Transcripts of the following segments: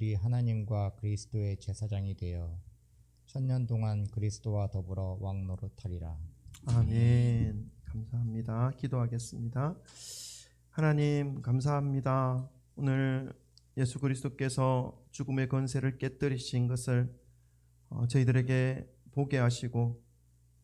우리 하나님과 그리스도의 제사장이 되어 천년 동안 그리스도와 더불어 왕노릇하리라. 아멘. 감사합니다. 기도하겠습니다. 하나님 감사합니다. 오늘 예수 그리스도께서 죽음의 권세를 깨뜨리신 것을 저희들에게 보게 하시고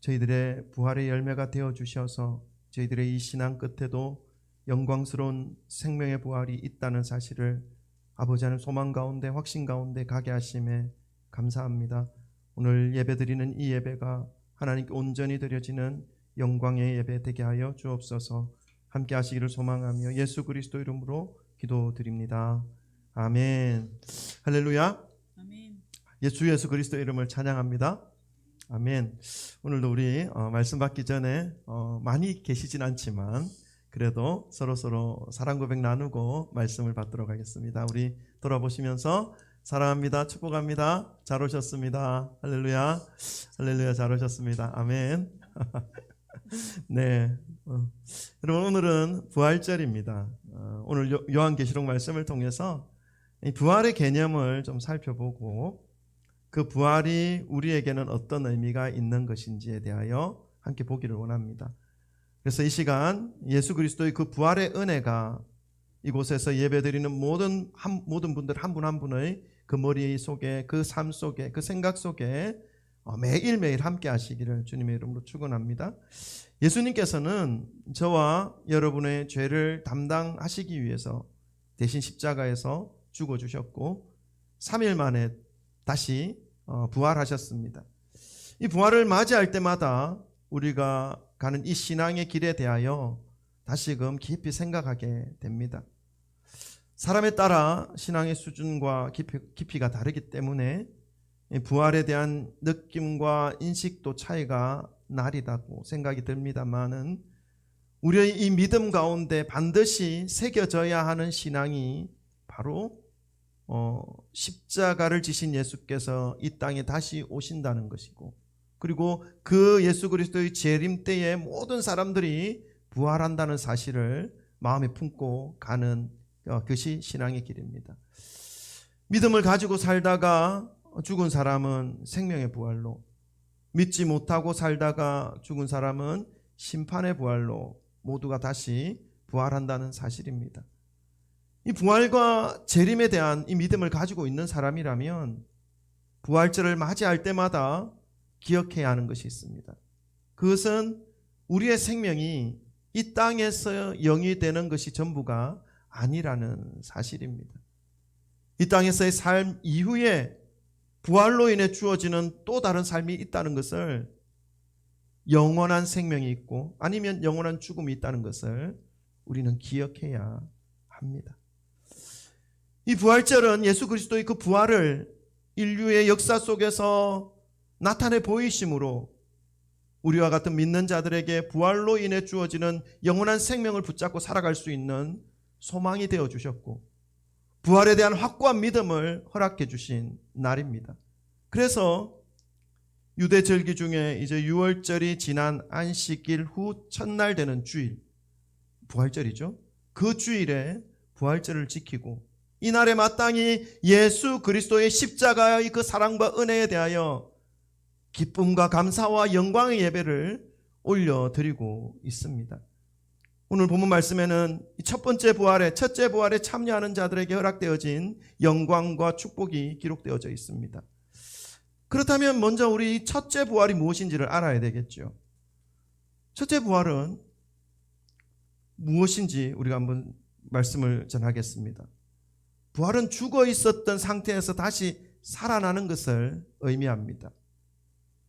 저희들의 부활의 열매가 되어 주셔서 저희들의 이 신앙 끝에도 영광스러운 생명의 부활이 있다는 사실을 아버지 하나님 소망 가운데 확신 가운데 가게 하심에 감사합니다. 오늘 예배드리는 이 예배가 하나님께 온전히 드려지는 영광의 예배 되게 하여 주옵소서. 함께 하시기를 소망하며 예수 그리스도 이름으로 기도드립니다. 아멘. 할렐루야. 아멘. 예수 그리스도 이름을 찬양합니다. 아멘. 오늘도 우리 말씀 받기 전에 많이 계시진 않지만 그래도 서로 사랑 고백 나누고 말씀을 받도록 하겠습니다. 우리 돌아보시면서 사랑합니다. 축복합니다. 잘 오셨습니다. 할렐루야. 할렐루야. 잘 오셨습니다. 아멘. 네. 여러분 오늘은 부활절입니다. 오늘 요한계시록 말씀을 통해서 이 부활의 개념을 좀 살펴보고 그 부활이 우리에게는 어떤 의미가 있는 것인지에 대하여 함께 보기를 원합니다. 그래서 이 시간 예수 그리스도의 그 부활의 은혜가 이곳에서 예배드리는 모든 분들 한 분 한 분의 그 머리 속에 그 삶 속에 그 생각 속에 매일매일 함께 하시기를 주님의 이름으로 축원합니다. 예수님께서는 저와 여러분의 죄를 담당하시기 위해서 대신 십자가에서 죽어주셨고 3일 만에 다시 부활하셨습니다. 이 부활을 맞이할 때마다 우리가 가는 이 신앙의 길에 대하여 다시금 깊이 생각하게 됩니다. 사람에 따라 신앙의 수준과 깊이가 다르기 때문에 부활에 대한 느낌과 인식도 차이가 나리다고 생각이 듭니다만은 우리의 이 믿음 가운데 반드시 새겨져야 하는 신앙이 바로 십자가를 지신 예수께서 이 땅에 다시 오신다는 것이고 그리고 그 예수 그리스도의 재림 때에 모든 사람들이 부활한다는 사실을 마음에 품고 가는 것이 신앙의 길입니다. 믿음을 가지고 살다가 죽은 사람은 생명의 부활로, 믿지 못하고 살다가 죽은 사람은 심판의 부활로 모두가 다시 부활한다는 사실입니다. 이 부활과 재림에 대한 이 믿음을 가지고 있는 사람이라면 부활절을 맞이할 때마다 기억해야 하는 것이 있습니다. 그것은 우리의 생명이 이 땅에서 영이 되는 것이 전부가 아니라는 사실입니다. 이 땅에서의 삶 이후에 부활로 인해 주어지는 또 다른 삶이 있다는 것을, 영원한 생명이 있고 아니면 영원한 죽음이 있다는 것을 우리는 기억해야 합니다. 이 부활절은 예수 그리스도의 그 부활을 인류의 역사 속에서 나타내 보이심으로 우리와 같은 믿는 자들에게 부활로 인해 주어지는 영원한 생명을 붙잡고 살아갈 수 있는 소망이 되어 주셨고 부활에 대한 확고한 믿음을 허락해 주신 날입니다. 그래서 유대 절기 중에 이제 유월절이 지난 안식일 후 첫날 되는 주일, 부활절이죠. 그 주일에 부활절을 지키고 이날에 마땅히 예수 그리스도의 십자가의 그 사랑과 은혜에 대하여 기쁨과 감사와 영광의 예배를 올려드리고 있습니다. 오늘 본문 말씀에는 첫 번째 부활에, 첫째 부활에 참여하는 자들에게 허락되어진 영광과 축복이 기록되어져 있습니다. 그렇다면 먼저 우리 첫째 부활이 무엇인지를 알아야 되겠죠. 첫째 부활은 무엇인지 우리가 한번 말씀을 전하겠습니다. 부활은 죽어 있었던 상태에서 다시 살아나는 것을 의미합니다.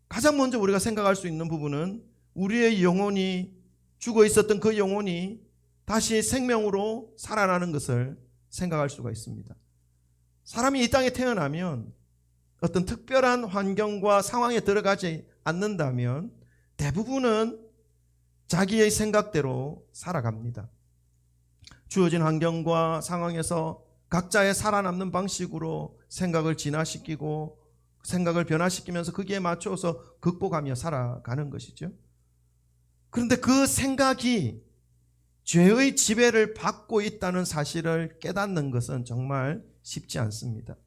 가장 먼저 우리가 생각할 수 있는 부분은 우리의 영혼이, 죽어 있었던 그 영혼이 다시 생명으로 살아나는 것을 생각할 수가 있습니다. 사람이 이 땅에 태어나면 어떤 특별한 환경과 상황에 들어가지 않는다면 대부분은 자기의 생각대로 살아갑니다. 주어진 환경과 상황에서 각자의 살아남는 방식으로 생각을 진화시키고 생각을 변화시키면서 거기에 맞춰서 극복하며 살아가는 것이죠. 그런데 그 생각이 죄의 지배를 받고 있다는 사실을 깨닫는 것은 정말 쉽지 않습니다.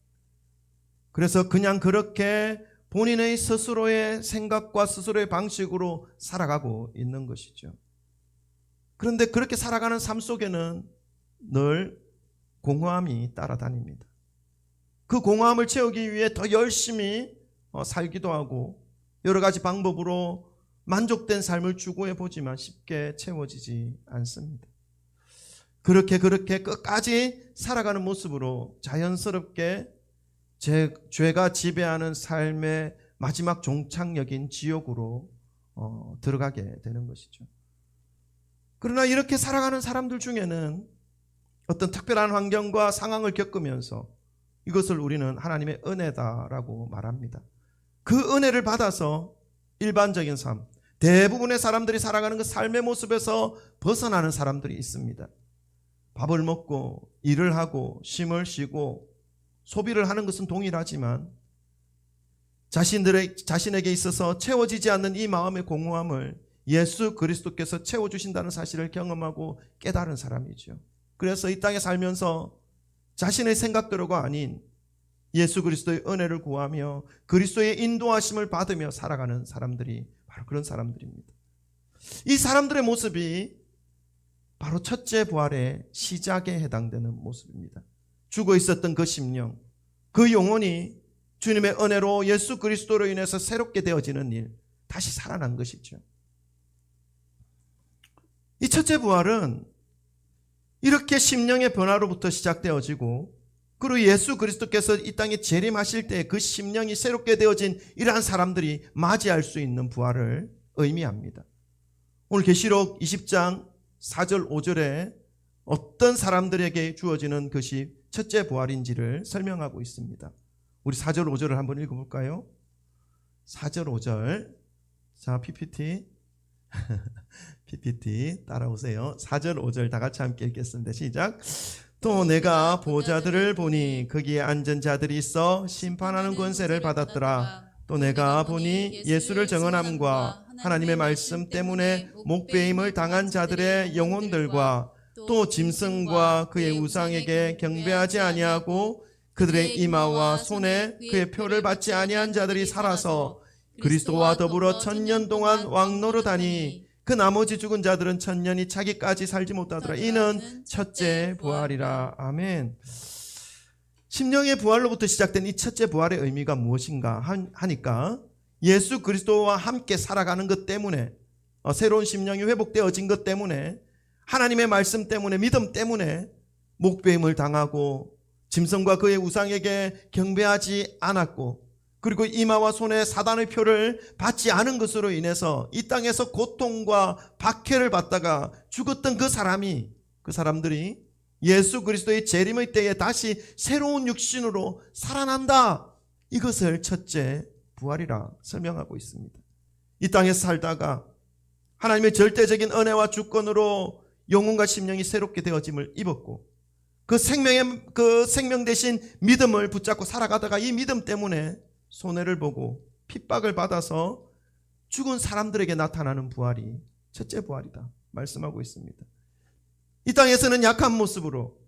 그래서 그냥 그렇게 본인의 스스로의 생각과 스스로의 방식으로 살아가고 있는 것이죠. 그런데 그렇게 살아가는 삶 속에는 늘 공허함이 따라다닙니다. 그 공허함을 채우기 위해 더 열심히 살기도 하고 여러 가지 방법으로 만족된 삶을 추구해 보지만 쉽게 채워지지 않습니다. 그렇게 끝까지 살아가는 모습으로 자연스럽게 죄가 지배하는 삶의 마지막 종착역인 지옥으로 들어가게 되는 것이죠. 그러나 이렇게 살아가는 사람들 중에는 어떤 특별한 환경과 상황을 겪으면서 이것을 우리는 하나님의 은혜다라고 말합니다. 그 은혜를 받아서 일반적인 삶, 대부분의 사람들이 살아가는 그 삶의 모습에서 벗어나는 사람들이 있습니다. 밥을 먹고 일을 하고 쉼을 쉬고 소비를 하는 것은 동일하지만 자신에게 있어서 채워지지 않는 이 마음의 공허함을 예수 그리스도께서 채워주신다는 사실을 경험하고 깨달은 사람이죠. 그래서 이 땅에 살면서 자신의 생각대로가 아닌 예수 그리스도의 은혜를 구하며 그리스도의 인도하심을 받으며 살아가는 사람들이 바로 그런 사람들입니다. 이 사람들의 모습이 바로 첫째 부활의 시작에 해당되는 모습입니다. 죽어 있었던 그 심령, 그 영혼이 주님의 은혜로 예수 그리스도로 인해서 새롭게 되어지는 일, 다시 살아난 것이죠. 이 첫째 부활은 이렇게 심령의 변화로부터 시작되어지고 그리고 예수 그리스도께서 이 땅에 재림하실 때 그 심령이 새롭게 되어진 이러한 사람들이 맞이할 수 있는 부활을 의미합니다. 오늘 계시록 20장 4절 5절에 어떤 사람들에게 주어지는 것이 첫째 부활인지를 설명하고 있습니다. 우리 4절 5절을 한번 읽어볼까요? 4절 5절. 자, PPT 따라오세요. 4절 5절 다 같이 함께 읽겠습니다. 시작. 또 내가 보좌들을 보니 거기에 앉은 자들이 있어 심판하는 권세를 받았더라. 또 내가 보니 예수를 정언함과 하나님의 말씀 때문에 목배임을 당한 자들의 영혼들과 또 짐승과 그의 우상에게 경배하지 아니하고 그들의 이마와 손에 그의 표를 받지 아니한 자들이 살아서 그리스도와 더불어 1000년 동안 왕노릇하니 그 나머지 죽은 자들은 1000년이 차기까지 살지 못하더라. 이는 첫째 부활이라. 아멘. 심령의 부활로부터 시작된 이 첫째 부활의 의미가 무엇인가 하니까 예수 그리스도와 함께 살아가는 것 때문에 새로운 심령이 회복되어진 것 때문에 하나님의 말씀 때문에 믿음 때문에 목배임을 당하고 짐승과 그의 우상에게 경배하지 않았고 그리고 이마와 손에 사단의 표를 받지 않은 것으로 인해서 이 땅에서 고통과 박해를 받다가 죽었던 그 사람들이 예수 그리스도의 재림의 때에 다시 새로운 육신으로 살아난다. 이것을 첫째 부활이라 설명하고 있습니다. 이 땅에서 살다가 하나님의 절대적인 은혜와 주권으로 영혼과 심령이 새롭게 되어짐을 입었고 그 생명 대신 믿음을 붙잡고 살아가다가 이 믿음 때문에 손해를 보고 핍박을 받아서 죽은 사람들에게 나타나는 부활이 첫째 부활이다 말씀하고 있습니다. 이 땅에서는 약한 모습으로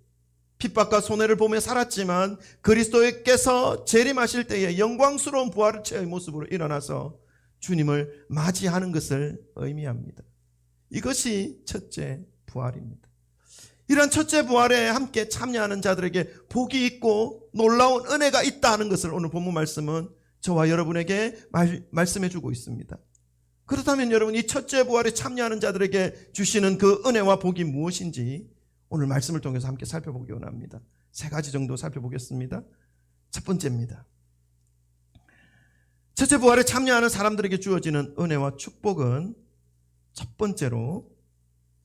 핍박과 손해를 보며 살았지만 그리스도께서 재림하실 때에 영광스러운 부활을 체의 모습으로 일어나서 주님을 맞이하는 것을 의미합니다. 이것이 첫째 부활입니다. 이런 첫째 부활에 함께 참여하는 자들에게 복이 있고 놀라운 은혜가 있다는 것을 오늘 본문 말씀은 저와 여러분에게 말씀해 주고 있습니다. 그렇다면 여러분 이 첫째 부활에 참여하는 자들에게 주시는 그 은혜와 복이 무엇인지 오늘 말씀을 통해서 함께 살펴보기 원합니다. 3가지 정도 살펴보겠습니다. 첫 번째입니다. 첫째 부활에 참여하는 사람들에게 주어지는 은혜와 축복은 첫 번째로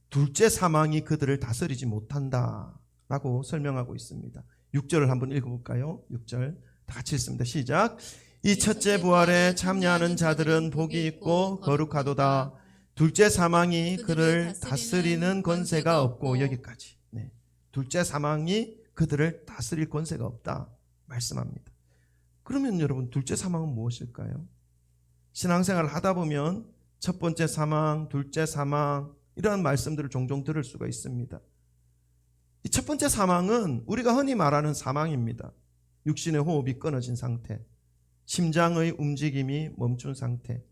둘째 사망이 그들을 다스리지 못한다라고 설명하고 있습니다. 6절을 한번 읽어볼까요? 6절 다 같이 읽습니다. 시작. 이 첫째 부활에 참여하는 자들은 복이 있고 거룩하도다. 둘째 사망이 그를 다스리는 권세가 없고. 여기까지. 네. 둘째 사망이 그들을 다스릴 권세가 없다 말씀합니다. 그러면 여러분 둘째 사망은 무엇일까요? 신앙생활을 하다 보면 첫 번째 사망, 둘째 사망 이런 말씀들을 종종 들을 수가 있습니다. 이 첫 번째 사망은 우리가 흔히 말하는 사망입니다. 육신의 호흡이 끊어진 상태, 심장의 움직임이 멈춘 상태,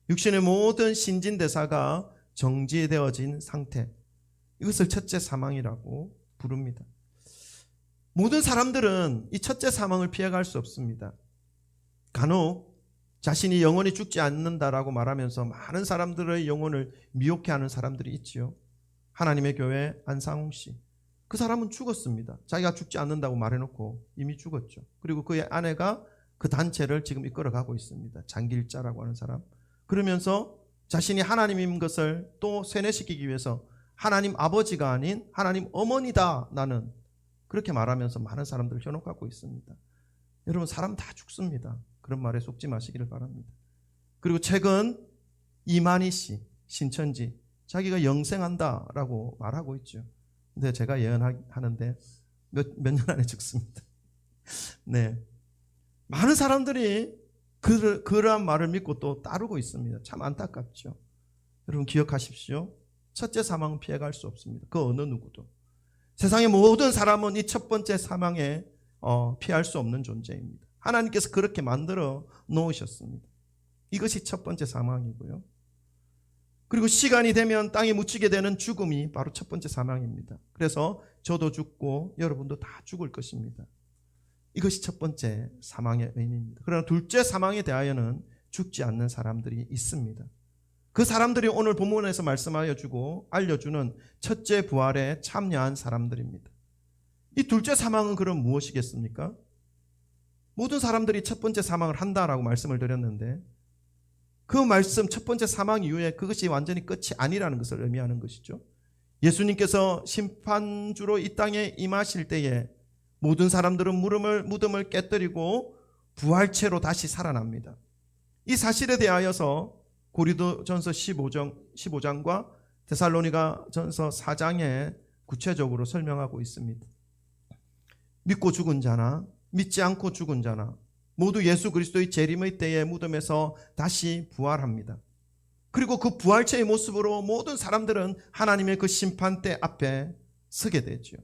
육신의 모든 신진대사가 정지되어진 상태, 이것을 첫째 사망이라고 부릅니다. 모든 사람들은 이 첫째 사망을 피해갈 수 없습니다. 간혹 자신이 영원히 죽지 않는다라고 말하면서 많은 사람들의 영혼을 미혹해하는 사람들이 있지요. 하나님의 교회 안상홍 씨, 그 사람은 죽었습니다. 자기가 죽지 않는다고 말해놓고 이미 죽었죠. 그리고 그의 아내가 그 단체를 지금 이끌어가고 있습니다. 장길자라고 하는 사람. 그러면서 자신이 하나님인 것을 또 세뇌시키기 위해서 하나님 아버지가 아닌 하나님 어머니다 나는, 그렇게 말하면서 많은 사람들을 현혹하고 있습니다. 여러분, 사람 다 죽습니다. 그런 말에 속지 마시기를 바랍니다. 그리고 최근 이만희 씨, 신천지, 자기가 영생한다라고 말하고 있죠. 근데 제가 예언하는데 몇 년 안에 죽습니다. 네, 많은 사람들이 그러한 말을 믿고 또 따르고 있습니다. 참 안타깝죠. 여러분 기억하십시오. 첫째 사망은 피해갈 수 없습니다. 그 어느 누구도. 세상의 모든 사람은 이 첫 번째 사망에 피할 수 없는 존재입니다. 하나님께서 그렇게 만들어 놓으셨습니다. 이것이 첫 번째 사망이고요. 그리고 시간이 되면 땅에 묻히게 되는 죽음이 바로 첫 번째 사망입니다. 그래서 저도 죽고 여러분도 다 죽을 것입니다. 이것이 첫 번째 사망의 의미입니다. 그러나 둘째 사망에 대하여는 죽지 않는 사람들이 있습니다. 그 사람들이 오늘 본문에서 말씀하여 주고 알려주는 첫째 부활에 참여한 사람들입니다. 이 둘째 사망은 그럼 무엇이겠습니까? 모든 사람들이 첫 번째 사망을 한다라고 말씀을 드렸는데, 그 말씀 첫 번째 사망 이후에 그것이 완전히 끝이 아니라는 것을 의미하는 것이죠. 예수님께서 심판주로 이 땅에 임하실 때에 모든 사람들은 무덤을 깨뜨리고 부활체로 다시 살아납니다. 이 사실에 대하여서 고린도전서 15장과 데살로니가전서 4장에 구체적으로 설명하고 있습니다. 믿고 죽은 자나 믿지 않고 죽은 자나 모두 예수 그리스도의 재림의 때에 무덤에서 다시 부활합니다. 그리고 그 부활체의 모습으로 모든 사람들은 하나님의 그 심판대 앞에 서게 되죠.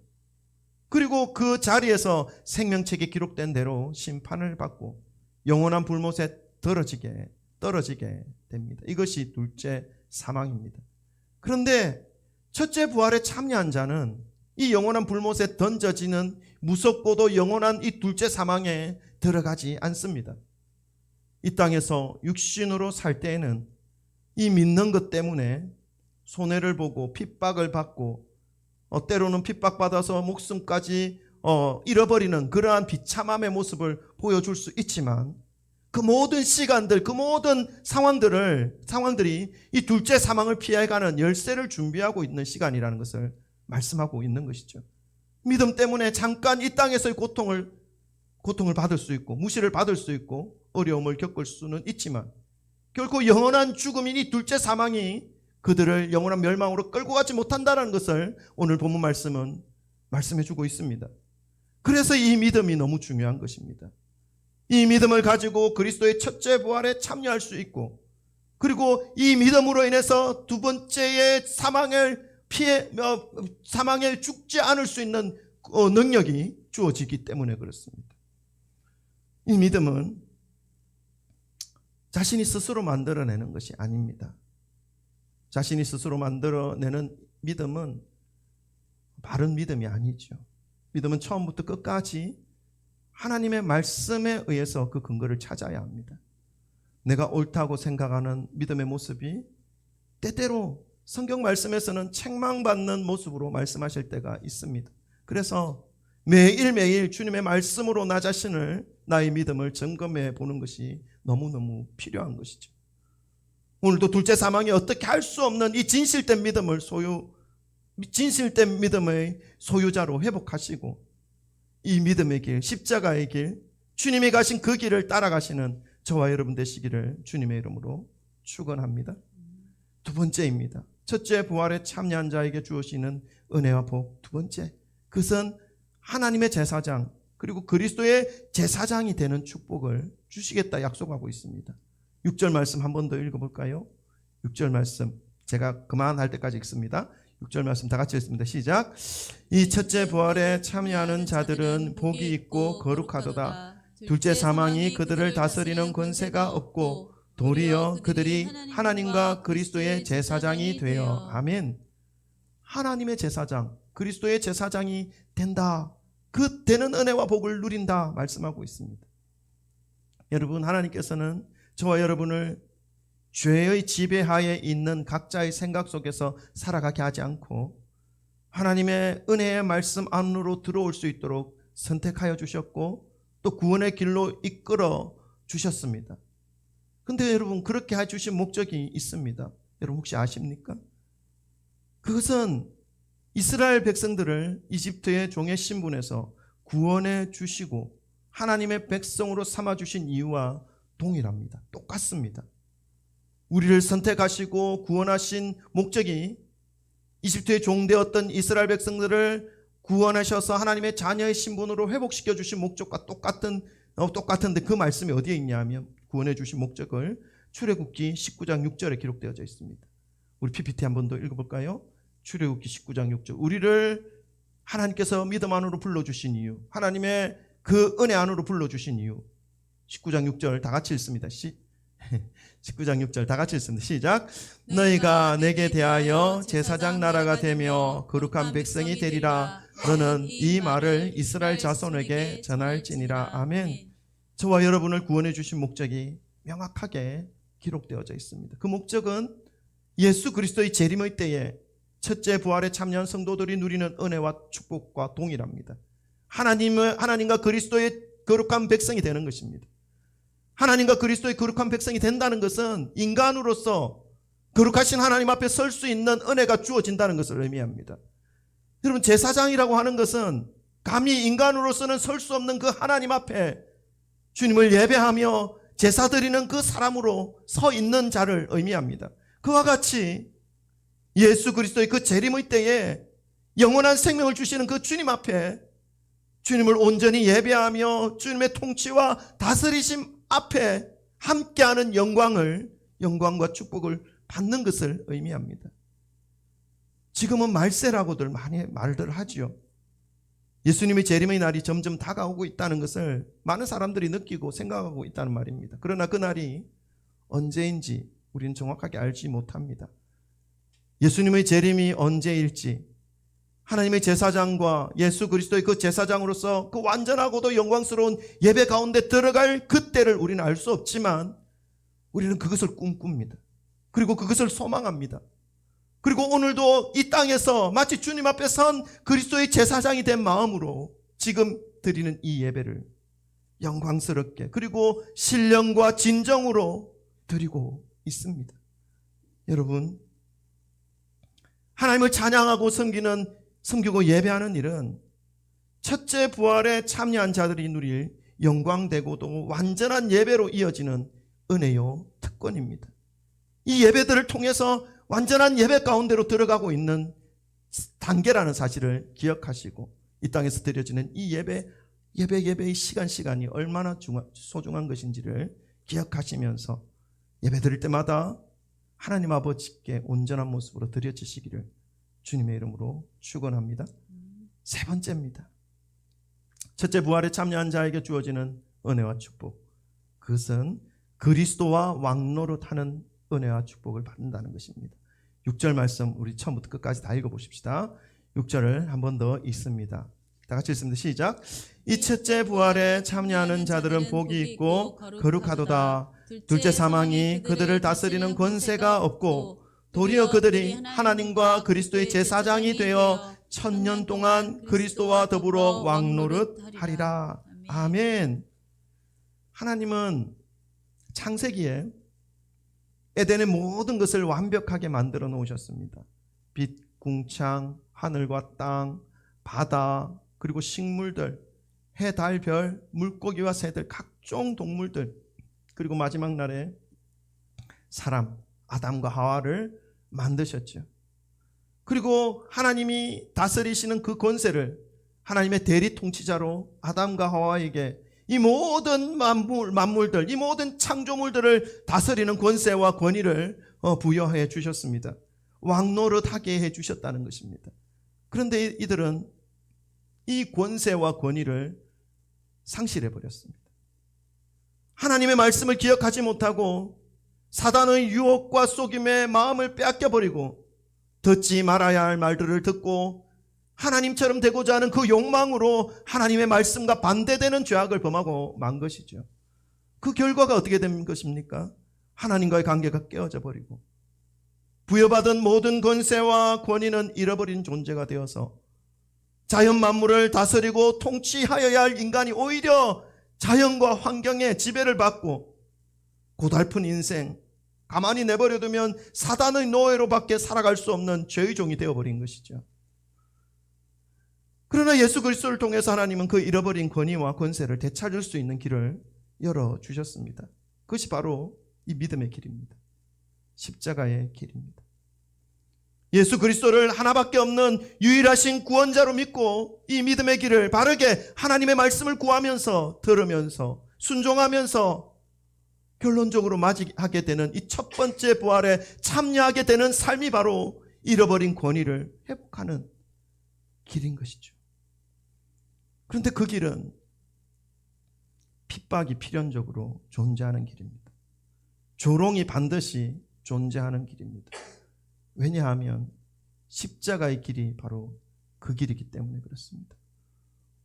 그리고 그 자리에서 생명책에 기록된 대로 심판을 받고 영원한 불못에 떨어지게 됩니다. 이것이 둘째 사망입니다. 그런데 첫째 부활에 참여한 자는 이 영원한 불못에 던져지는 무섭고도 영원한 이 둘째 사망에 들어가지 않습니다. 이 땅에서 육신으로 살 때에는 이 믿는 것 때문에 손해를 보고 핍박을 받고 때로는 핍박받아서 목숨까지 잃어버리는 그러한 비참함의 모습을 보여줄 수 있지만, 그 모든 시간들, 그 모든 상황들이 이 둘째 사망을 피해가는 열쇠를 준비하고 있는 시간이라는 것을 말씀하고 있는 것이죠. 믿음 때문에 잠깐 이 땅에서의 고통을 받을 수 있고 무시를 받을 수 있고 어려움을 겪을 수는 있지만, 결코 영원한 죽음인 이 둘째 사망이 그들을 영원한 멸망으로 끌고 가지 못한다는 것을 오늘 본문 말씀은 말씀해 주고 있습니다. 그래서 이 믿음이 너무 중요한 것입니다. 이 믿음을 가지고 그리스도의 첫째 부활에 참여할 수 있고, 그리고 이 믿음으로 인해서 두 번째의 사망에 죽지 않을 수 있는 능력이 주어지기 때문에 그렇습니다. 이 믿음은 자신이 스스로 만들어내는 것이 아닙니다. 자신이 스스로 만들어내는 믿음은 바른 믿음이 아니죠. 믿음은 처음부터 끝까지 하나님의 말씀에 의해서 그 근거를 찾아야 합니다. 내가 옳다고 생각하는 믿음의 모습이 때때로 성경 말씀에서는 책망받는 모습으로 말씀하실 때가 있습니다. 그래서 매일매일 주님의 말씀으로 나의 믿음을 점검해 보는 것이 너무너무 필요한 것이죠. 오늘도 둘째 사망이 어떻게 할 수 없는 이 진실된 믿음의 소유자로 회복하시고, 이 믿음의 길, 십자가의 길, 주님이 가신 그 길을 따라가시는 저와 여러분 되시기를 주님의 이름으로 축원합니다. 두 번째입니다. 첫째 부활에 참여한 자에게 주어지는 은혜와 복. 두 번째, 그것은 하나님의 제사장 그리고 그리스도의 제사장이 되는 축복을 주시겠다 약속하고 있습니다. 6절 말씀 한 번 더 읽어볼까요? 6절 말씀 제가 그만할 때까지 읽습니다. 6절 말씀 다 같이 읽습니다. 시작. 이 첫째 부활에 참여하는 자들은 복이 있고 거룩하도다. 둘째 사망이 그들을 다스리는 권세가 없고 도리어 그들이 하나님과 그리스도의 제사장이 되어. 아멘. 하나님의 제사장, 그리스도의 제사장이 된다. 그 되는 은혜와 복을 누린다 말씀하고 있습니다. 여러분, 하나님께서는 저와 여러분을 죄의 지배하에 있는 각자의 생각 속에서 살아가게 하지 않고 하나님의 은혜의 말씀 안으로 들어올 수 있도록 선택하여 주셨고 또 구원의 길로 이끌어 주셨습니다. 근데 여러분, 그렇게 해주신 목적이 있습니다. 여러분 혹시 아십니까? 그것은 이스라엘 백성들을 이집트의 종의 신분에서 구원해 주시고 하나님의 백성으로 삼아주신 이유와 동일합니다. 똑같습니다. 우리를 선택하시고 구원하신 목적이 이집트의 종되었던 이스라엘 백성들을 구원하셔서 하나님의 자녀의 신분으로 회복시켜 주신 목적과 똑같은데 그 말씀이 어디에 있냐면 구원해 주신 목적을 출애굽기 19장 6절에 기록되어져 있습니다. 우리 PPT 한 번 더 읽어볼까요? 출애굽기 19장 6절. 우리를 하나님께서 믿음 안으로 불러주신 이유, 하나님의 그 은혜 안으로 불러주신 이유. 19장 6절 다 같이 읽습니다. 19장 6절 다 같이 읽습니다. 시작. 너희가 내게 대하여 제사장 나라가 되며 거룩한 백성이 되리라. 너는 이 말을 이스라엘 자손에게 전할지니라. 아멘. 저와 여러분을 구원해 주신 목적이 명확하게 기록되어져 있습니다. 그 목적은 예수 그리스도의 재림의 때에 첫째 부활에 참여한 성도들이 누리는 은혜와 축복과 동일합니다. 하나님과 그리스도의 거룩한 백성이 되는 것입니다. 하나님과 그리스도의 거룩한 백성이 된다는 것은 인간으로서 거룩하신 하나님 앞에 설 수 있는 은혜가 주어진다는 것을 의미합니다. 여러분, 제사장이라고 하는 것은 감히 인간으로서는 설 수 없는 그 하나님 앞에 주님을 예배하며 제사 드리는 그 사람으로 서 있는 자를 의미합니다. 그와 같이 예수 그리스도의 그 재림의 때에 영원한 생명을 주시는 그 주님 앞에 주님을 온전히 예배하며 주님의 통치와 다스리심 앞에 함께하는 영광과 축복을 받는 것을 의미합니다. 지금은 말세라고들 많이 말들 하지요. 예수님의 재림의 날이 점점 다가오고 있다는 것을 많은 사람들이 느끼고 생각하고 있다는 말입니다. 그러나 그 날이 언제인지 우리는 정확하게 알지 못합니다. 예수님의 재림이 언제일지, 하나님의 제사장과 예수 그리스도의 그 제사장으로서 그 완전하고도 영광스러운 예배 가운데 들어갈 그때를 우리는 알 수 없지만 우리는 그것을 꿈꿉니다. 그리고 그것을 소망합니다. 그리고 오늘도 이 땅에서 마치 주님 앞에 선 그리스도의 제사장이 된 마음으로 지금 드리는 이 예배를 영광스럽게 그리고 신령과 진정으로 드리고 있습니다. 여러분, 하나님을 찬양하고 섬기고 예배하는 일은 첫째 부활에 참여한 자들이 누릴 영광되고도 완전한 예배로 이어지는 은혜요 특권입니다. 이 예배들을 통해서 완전한 예배 가운데로 들어가고 있는 단계라는 사실을 기억하시고 이 땅에서 드려지는 이 예배의 시간이 얼마나 소중한 것인지를 기억하시면서 예배 드릴 때마다 하나님 아버지께 온전한 모습으로 드려지시기를 주님의 이름으로 축원합니다. 세 번째입니다. 첫째 부활에 참여한 자에게 주어지는 은혜와 축복. 그것은 그리스도와 왕노릇하는 은혜와 축복을 받는다는 것입니다. 6절 말씀 우리 처음부터 끝까지 다 읽어보십시다. 6절을 한 번 더 읽습니다. 다 같이 읽습니다. 시작. 이 첫째 부활에 참여하는 자들은 복이 있고 거룩하도다. 둘째 사망이 그들을 다스리는 권세가 없고 도리어 그들이 하나님과 그리스도의 제사장이 되어 1000년 동안 그리스도와 더불어 왕노릇하리라. 아멘. 하나님은 창세기에 에덴의 모든 것을 완벽하게 만들어 놓으셨습니다. 빛, 궁창, 하늘과 땅, 바다, 그리고 식물들, 해, 달, 별, 물고기와 새들, 각종 동물들, 그리고 마지막 날에 사람, 아담과 하와를 만드셨죠. 그리고 하나님이 다스리시는 그 권세를 하나님의 대리 통치자로 아담과 하와에게 이 모든 만물들, 이 모든 창조물들을 다스리는 권세와 권위를 부여해 주셨습니다. 왕노릇하게 해주셨다는 것입니다. 그런데 이들은 이 권세와 권위를 상실해버렸습니다. 하나님의 말씀을 기억하지 못하고 사단의 유혹과 속임에 마음을 빼앗겨버리고 듣지 말아야 할 말들을 듣고 하나님처럼 되고자 하는 그 욕망으로 하나님의 말씀과 반대되는 죄악을 범하고 만 것이죠. 그 결과가 어떻게 된 것입니까? 하나님과의 관계가 깨어져 버리고 부여받은 모든 권세와 권위는 잃어버린 존재가 되어서 자연 만물을 다스리고 통치하여야 할 인간이 오히려 자연과 환경에 지배를 받고 고달픈 인생, 가만히 내버려두면 사단의 노예로 밖에 살아갈 수 없는 죄의 종이 되어버린 것이죠. 그러나 예수 그리스도를 통해서 하나님은 그 잃어버린 권위와 권세를 되찾을 수 있는 길을 열어주셨습니다. 그것이 바로 이 믿음의 길입니다. 십자가의 길입니다. 예수 그리스도를 하나밖에 없는 유일하신 구원자로 믿고 이 믿음의 길을 바르게 하나님의 말씀을 구하면서 들으면서 순종하면서 결론적으로 맞이하게 되는 이 첫 번째 부활에 참여하게 되는 삶이 바로 잃어버린 권위를 회복하는 길인 것이죠. 그런데 그 길은 핍박이 필연적으로 존재하는 길입니다. 조롱이 반드시 존재하는 길입니다. 왜냐하면 십자가의 길이 바로 그 길이기 때문에 그렇습니다.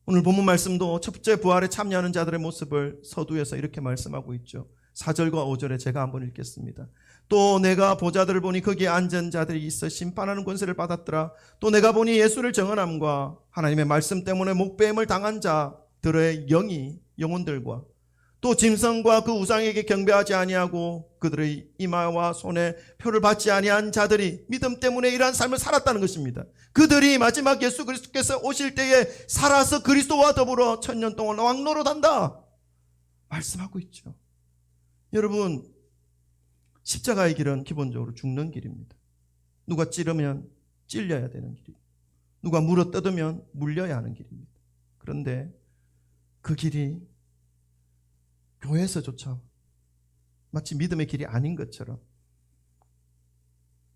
오늘 본문 말씀도 첫 번째 부활에 참여하는 자들의 모습을 서두에서 이렇게 말씀하고 있죠. 4절과 5절에 제가 한번 읽겠습니다. 또 내가 보자들을 보니 거기에 앉은 자들이 있어 심판하는 권세를 받았더라. 또 내가 보니 예수를 정언함과 하나님의 말씀 때문에 목배임을 당한 자들의 영혼들과 또 짐승과 그 우상에게 경배하지 아니하고 그들의 이마와 손에 표를 받지 아니한 자들이 믿음 때문에 이러한 삶을 살았다는 것입니다. 그들이 마지막 예수 그리스도께서 오실 때에 살아서 그리스도와 더불어 천년 동안 왕노릇한다 말씀하고 있죠. 여러분, 십자가의 길은 기본적으로 죽는 길입니다. 누가 찌르면 찔려야 되는 길이고 누가 물어뜯으면 물려야 하는 길입니다. 그런데 그 길이 교회에서조차 마치 믿음의 길이 아닌 것처럼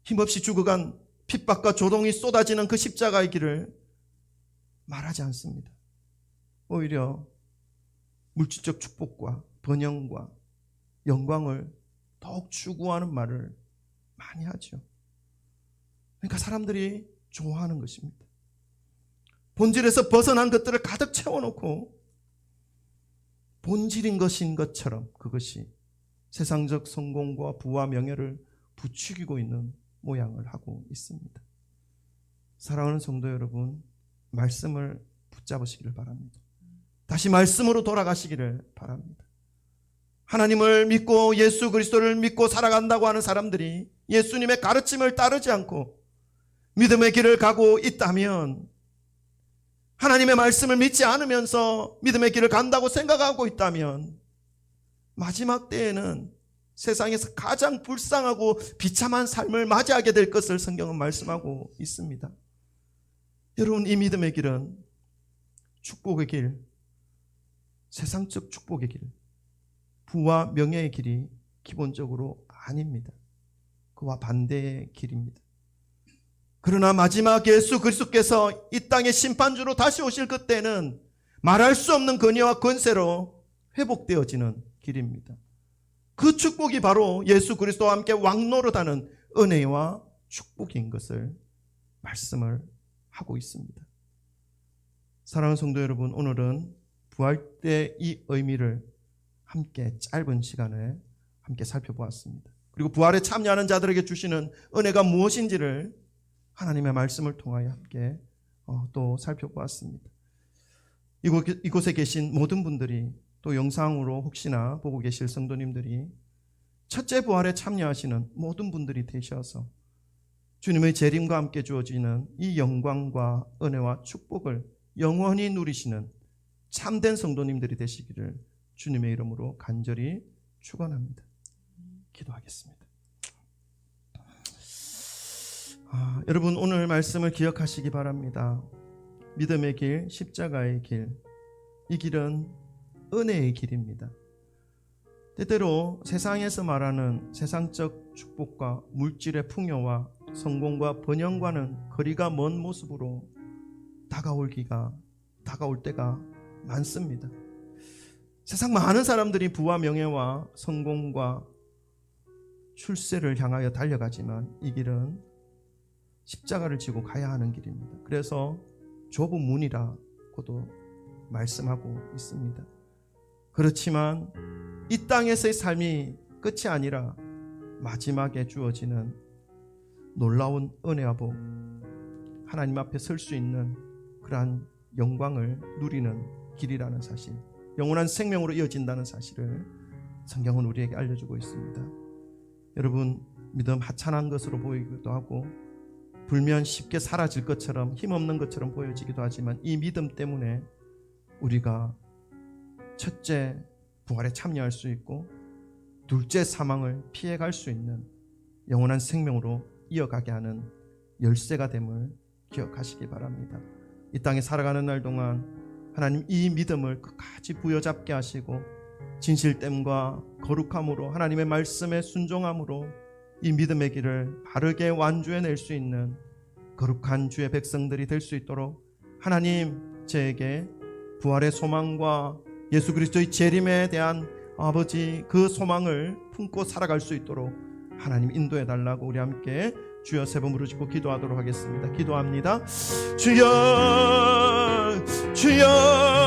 힘없이 죽어간 핍박과 조롱이 쏟아지는 그 십자가의 길을 말하지 않습니다. 오히려 물질적 축복과 번영과 영광을 더욱 추구하는 말을 많이 하죠. 그러니까 사람들이 좋아하는 것입니다. 본질에서 벗어난 것들을 가득 채워놓고 본질인 것인 것처럼 그것이 세상적 성공과 부와 명예를 부추기고 있는 모양을 하고 있습니다. 사랑하는 성도 여러분, 말씀을 붙잡으시기를 바랍니다. 다시 말씀으로 돌아가시기를 바랍니다. 하나님을 믿고 예수 그리스도를 믿고 살아간다고 하는 사람들이 예수님의 가르침을 따르지 않고 믿음의 길을 가고 있다면, 하나님의 말씀을 믿지 않으면서 믿음의 길을 간다고 생각하고 있다면 마지막 때에는 세상에서 가장 불쌍하고 비참한 삶을 맞이하게 될 것을 성경은 말씀하고 있습니다. 여러분, 이 믿음의 길은 축복의 길, 세상적 축복의 길, 부와 명예의 길이 기본적으로 아닙니다. 그와 반대의 길입니다. 그러나 마지막 예수 그리스도께서 이 땅의 심판주로 다시 오실 그때는 말할 수 없는 권위와 권세로 회복되어지는 길입니다. 그 축복이 바로 예수 그리스도와 함께 왕노릇하는 은혜와 축복인 것을 말씀을 하고 있습니다. 사랑하는 성도 여러분, 오늘은 부활 때 이 의미를 함께 짧은 시간에 함께 살펴보았습니다. 그리고 부활에 참여하는 자들에게 주시는 은혜가 무엇인지를 하나님의 말씀을 통하여 함께 또 살펴보았습니다. 이곳에 계신 모든 분들이, 또 영상으로 혹시나 보고 계실 성도님들이 첫째 부활에 참여하시는 모든 분들이 되셔서 주님의 재림과 함께 주어지는 이 영광과 은혜와 축복을 영원히 누리시는 참된 성도님들이 되시기를 주님의 이름으로 간절히 축원합니다. 기도하겠습니다. 여러분, 오늘 말씀을 기억하시기 바랍니다. 믿음의 길, 십자가의 길, 이 길은 은혜의 길입니다. 때때로 세상에서 말하는 세상적 축복과 물질의 풍요와 성공과 번영과는 거리가 먼 모습으로 다가올 때가 많습니다. 세상 많은 사람들이 부와 명예와 성공과 출세를 향하여 달려가지만 이 길은 십자가를 지고 가야 하는 길입니다. 그래서 좁은 문이라고도 말씀하고 있습니다. 그렇지만 이 땅에서의 삶이 끝이 아니라 마지막에 주어지는 놀라운 은혜와 복, 하나님 앞에 설 수 있는 그러한 영광을 누리는 길이라는 사실, 영원한 생명으로 이어진다는 사실을 성경은 우리에게 알려주고 있습니다. 여러분, 믿음 하찮은 것으로 보이기도 하고 불면 쉽게 사라질 것처럼 힘없는 것처럼 보여지기도 하지만 이 믿음 때문에 우리가 첫째 부활에 참여할 수 있고 둘째 사망을 피해갈 수 있는 영원한 생명으로 이어가게 하는 열쇠가 됨을 기억하시기 바랍니다. 이 땅에 살아가는 날 동안 하나님 이 믿음을 끝까지 부여잡게 하시고 진실됨과 거룩함으로 하나님의 말씀에 순종함으로 이 믿음의 길을 바르게 완주해낼 수 있는 거룩한 주의 백성들이 될 수 있도록 하나님 저에게 부활의 소망과 예수 그리스도의 재림에 대한 아버지 그 소망을 품고 살아갈 수 있도록 하나님 인도해 달라고 우리 함께 주여 세 번 부르짖고 기도하도록 하겠습니다. 기도합니다. 주여 주여